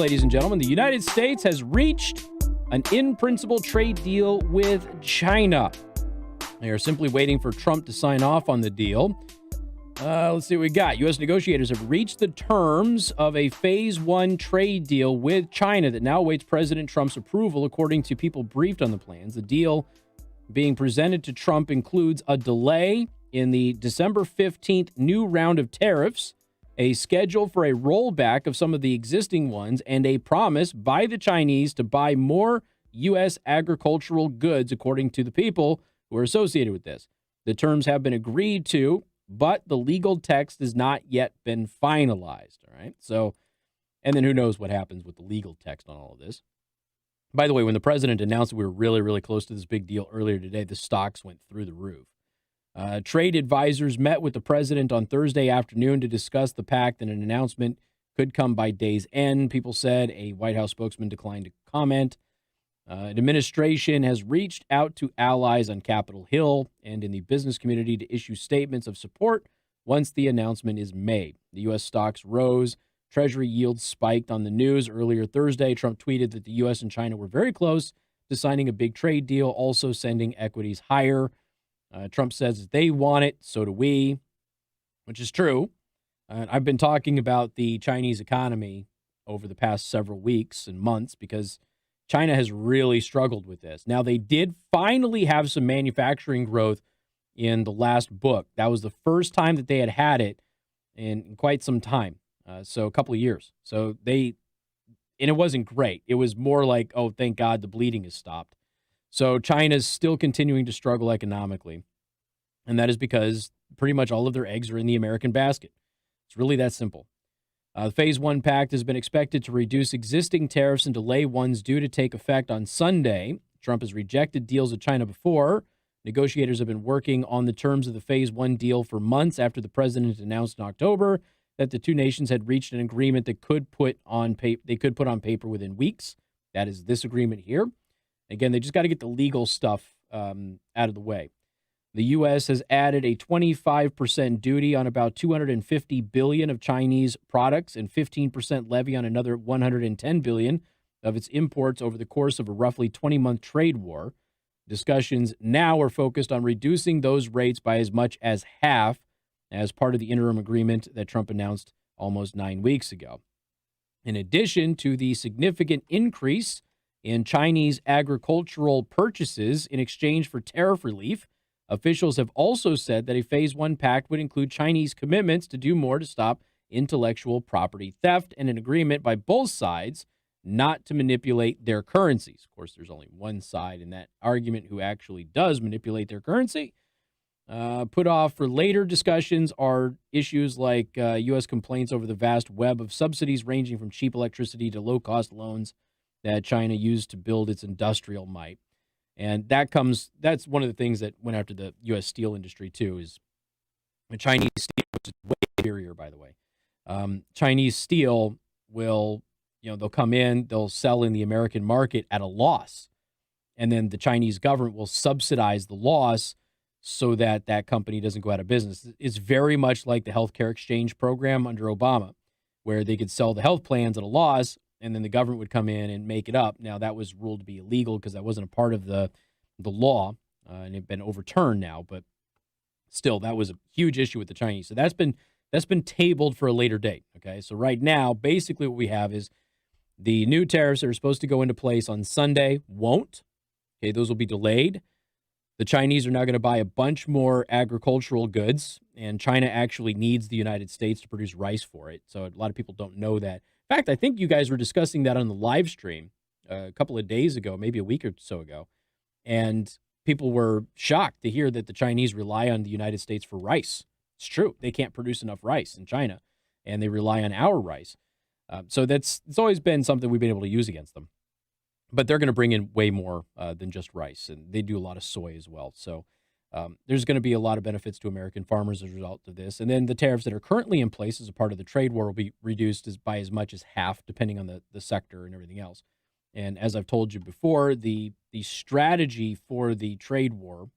ladies and gentlemen, the United States has reached an in-principle trade deal with China. They are simply waiting for Trump to sign off on the deal. Let's see what we got. U.S. negotiators have reached the terms of a Phase 1 trade deal with China that now awaits President Trump's approval, according to people briefed on the plans. The deal being presented to Trump includes a delay in the December 15th new round of tariffs, a schedule for a rollback of some of the existing ones, and a promise by the Chinese to buy more U.S. agricultural goods, according to the people who are associated with this. The terms have been agreed to, but the legal text has not yet been finalized. All right. So, and then who knows what happens with the legal text on all of this. By the way, when the president announced that we were really, really close to this big deal earlier today, the stocks went through the roof. Trade advisors met with the president on Thursday afternoon to discuss the pact, and an announcement could come by day's end. People said a White House spokesman declined to comment. Administration has reached out to allies on Capitol Hill and in the business community to issue statements of support once the announcement is made. The U.S. stocks rose. Treasury yields spiked on the news. Earlier Thursday, Trump tweeted that the U.S. and China were very close to signing a big trade deal, also sending equities higher. Trump says they want it, so do we, which is true. I've been talking about the Chinese economy over the past several weeks and months because China has really struggled with this. Now, they did finally have some manufacturing growth in the last book. That was the first time that they had it in quite some time, so a couple of years. So and it wasn't great. It was more like, oh, thank God the bleeding has stopped. So China's still continuing to struggle economically, and that is because pretty much all of their eggs are in the American basket. It's really that simple. The Phase 1 pact has been expected to reduce existing tariffs and delay ones due to take effect on Sunday. Trump has rejected deals with China before. Negotiators have been working on the terms of the Phase 1 deal for months after the president announced in October that the two nations had reached an agreement that they could put on paper within weeks. That is this agreement here. Again, they just got to get the legal stuff out of the way. The U.S. has added a 25% duty on about $250 billion of Chinese products and 15% levy on another $110 billion of its imports over the course of a roughly 20-month trade war. Discussions now are focused on reducing those rates by as much as half as part of the interim agreement that Trump announced almost 9 weeks ago. In addition to the significant increase in Chinese agricultural purchases in exchange for tariff relief, officials have also said that a Phase 1 pact would include Chinese commitments to do more to stop intellectual property theft and an agreement by both sides not to manipulate their currencies. Of course, there's only one side in that argument who actually does manipulate their currency. Put off for later discussions are issues like U.S. complaints over the vast web of subsidies ranging from cheap electricity to low-cost loans that China used to build its industrial might. And that's one of the things that went after the U.S. steel industry, too, is the Chinese steel, which is way inferior, by the way. Chinese steel will, they'll come in, they'll sell in the American market at a loss. And then the Chinese government will subsidize the loss so that that company doesn't go out of business. It's very much like the healthcare exchange program under Obama, where they could sell the health plans at a loss, and then the government would come in and make it up. Now, that was ruled to be illegal because that wasn't a part of the law, and it's been overturned now. But still, that was a huge issue with the Chinese. So that's been tabled for a later date. Okay, so right now, basically what we have is the new tariffs that are supposed to go into place on Sunday won't. Okay, those will be delayed. The Chinese are now going to buy a bunch more agricultural goods, and China actually needs the United States to produce rice for it. So a lot of people don't know that. In fact, I think you guys were discussing that on the live stream a couple of days ago, maybe a week or so ago. And people were shocked to hear that the Chinese rely on the United States for rice. It's true. They can't produce enough rice in China, and they rely on our rice. So it's always been something we've been able to use against them. But they're going to bring in way more than just rice, and they do a lot of soy as well. So there's going to be a lot of benefits to American farmers as a result of this. And then the tariffs that are currently in place as a part of the trade war will be reduced by as much as half, depending on the sector and everything else. And as I've told you before, the strategy for the trade war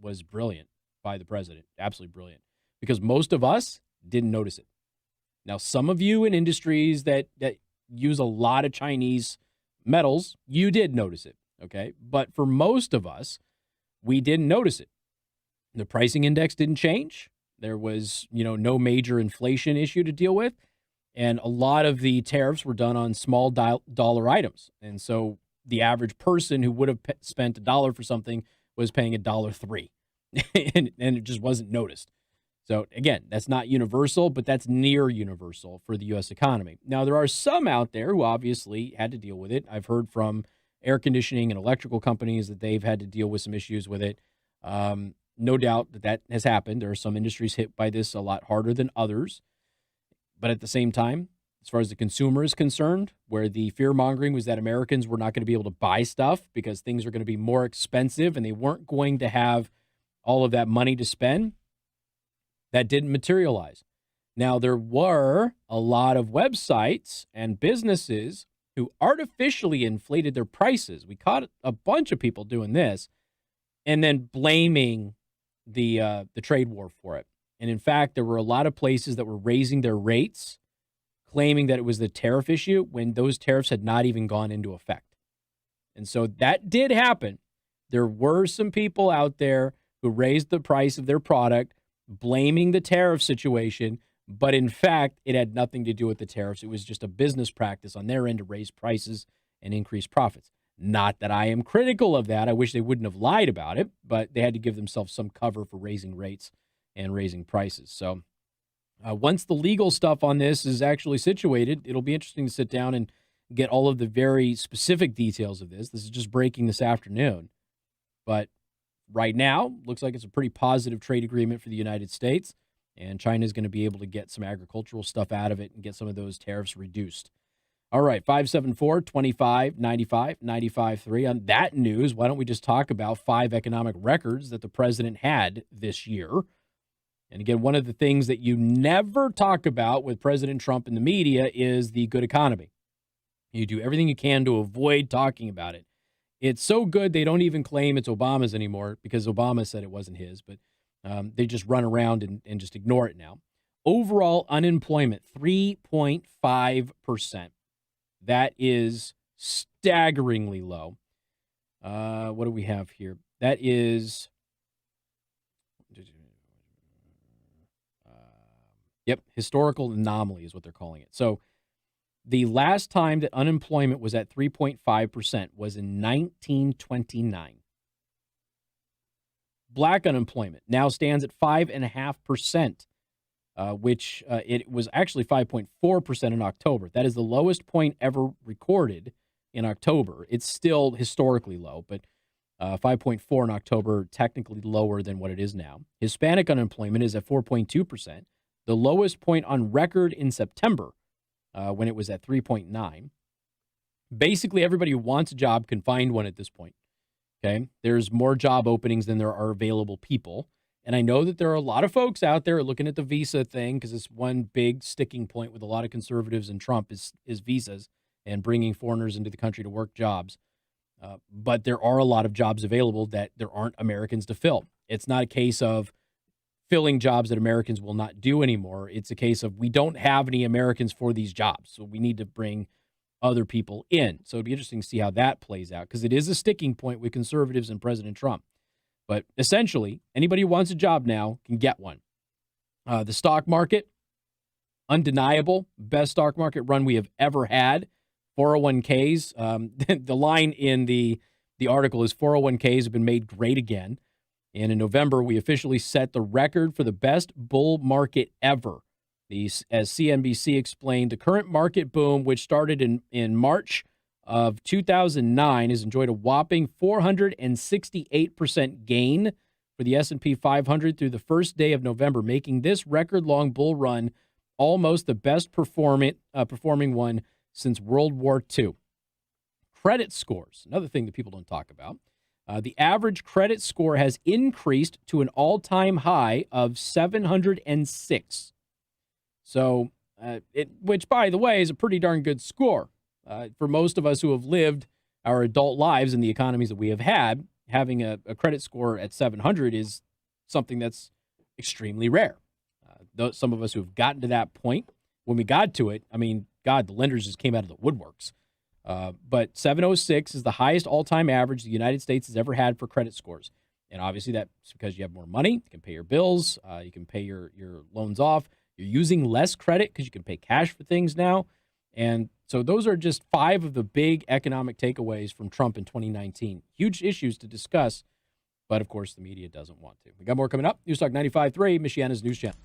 was brilliant by the president, absolutely brilliant, because most of us didn't notice it. Now, some of you in industries that use a lot of Chinese metals, you did notice it, okay? But for most of us, we didn't notice it. The pricing index didn't change. There was, no major inflation issue to deal with. And a lot of the tariffs were done on small dollar items. And so the average person who would have spent $1 for something was paying $1.03. and it just wasn't noticed. So again, that's not universal, but that's near universal for the U.S. economy. Now, there are some out there who obviously had to deal with it. I've heard from air conditioning and electrical companies that they've had to deal with some issues with it. No doubt that has happened. There are some industries hit by this a lot harder than others. But at the same time, as far as the consumer is concerned, where the fear-mongering was that Americans were not going to be able to buy stuff because things are going to be more expensive and they weren't going to have all of that money to spend, that didn't materialize. Now, there were a lot of websites and businesses who artificially inflated their prices. We caught a bunch of people doing this and then blaming the trade war for it. And in fact, there were a lot of places that were raising their rates, claiming that it was the tariff issue when those tariffs had not even gone into effect. And so that did happen. There were some people out there who raised the price of their product, blaming the tariff situation, but in fact, it had nothing to do with the tariffs. It was just a business practice on their end to raise prices and increase profits. Not that I am critical of that. I wish they wouldn't have lied about it, but they had to give themselves some cover for raising rates and raising prices. So once the legal stuff on this is actually situated, it'll be interesting to sit down and get all of the very specific details of this. This is just breaking this afternoon. But right now, looks like it's a pretty positive trade agreement for the United States, and China is going to be able to get some agricultural stuff out of it and get some of those tariffs reduced. All right, 574-2595, 95.3. On that news, why don't we just talk about 5 economic records that the president had this year? And again, one of the things that you never talk about with President Trump in the media is the good economy. You do everything you can to avoid talking about it. It's so good they don't even claim it's Obama's anymore because Obama said it wasn't his, but they just run around and just ignore it now. Overall unemployment, 3.5%. That is staggeringly low. What do we have here? That is... historical anomaly is what they're calling it. So the last time that unemployment was at 3.5% was in 1929. Black unemployment now stands at 5.5%, which it was actually 5.4% in October. That is the lowest point ever recorded in October. It's still historically low, but 5.4 in October, technically lower than what it is now. Hispanic unemployment is at 4.2%. The lowest point on record in September when it was at 3.9. Basically, everybody who wants a job can find one at this point. Okay, there's more job openings than there are available people. And I know that there are a lot of folks out there looking at the visa thing because it's one big sticking point with a lot of conservatives and Trump is visas and bringing foreigners into the country to work jobs. But there are a lot of jobs available that there aren't Americans to fill. It's not a case of filling jobs that Americans will not do anymore. It's a case of we don't have any Americans for these jobs, so we need to bring other people in. So it'd be interesting to see how that plays out because it is a sticking point with conservatives and President Trump. But essentially, anybody who wants a job now can get one. The stock market, undeniable, best stock market run we have ever had. 401ks, the line in the article is 401ks have been made great again. And in November, we officially set the record for the best bull market ever. As CNBC explained, the current market boom, which started in March of 2009, has enjoyed a whopping 468% gain for the S&P 500 through the first day of November, making this record-long bull run almost the best performing one since World War II. Credit scores, another thing that people don't talk about. The average credit score has increased to an all-time high of 706. So, which, by the way, is a pretty darn good score. For most of us who have lived our adult lives in the economies that we have had, having a credit score at 700 is something that's extremely rare. Some of us who have gotten to that point when we got to it, I mean, God, the lenders just came out of the woodworks. But 706 is the highest all-time average the United States has ever had for credit scores. And obviously that's because you have more money. You can pay your bills. You can pay your loans off. You're using less credit because you can pay cash for things now. And so those are just 5 of the big economic takeaways from Trump in 2019. Huge issues to discuss, but of course the media doesn't want to. We got more coming up. News Talk 95.3, Michiana's News Channel.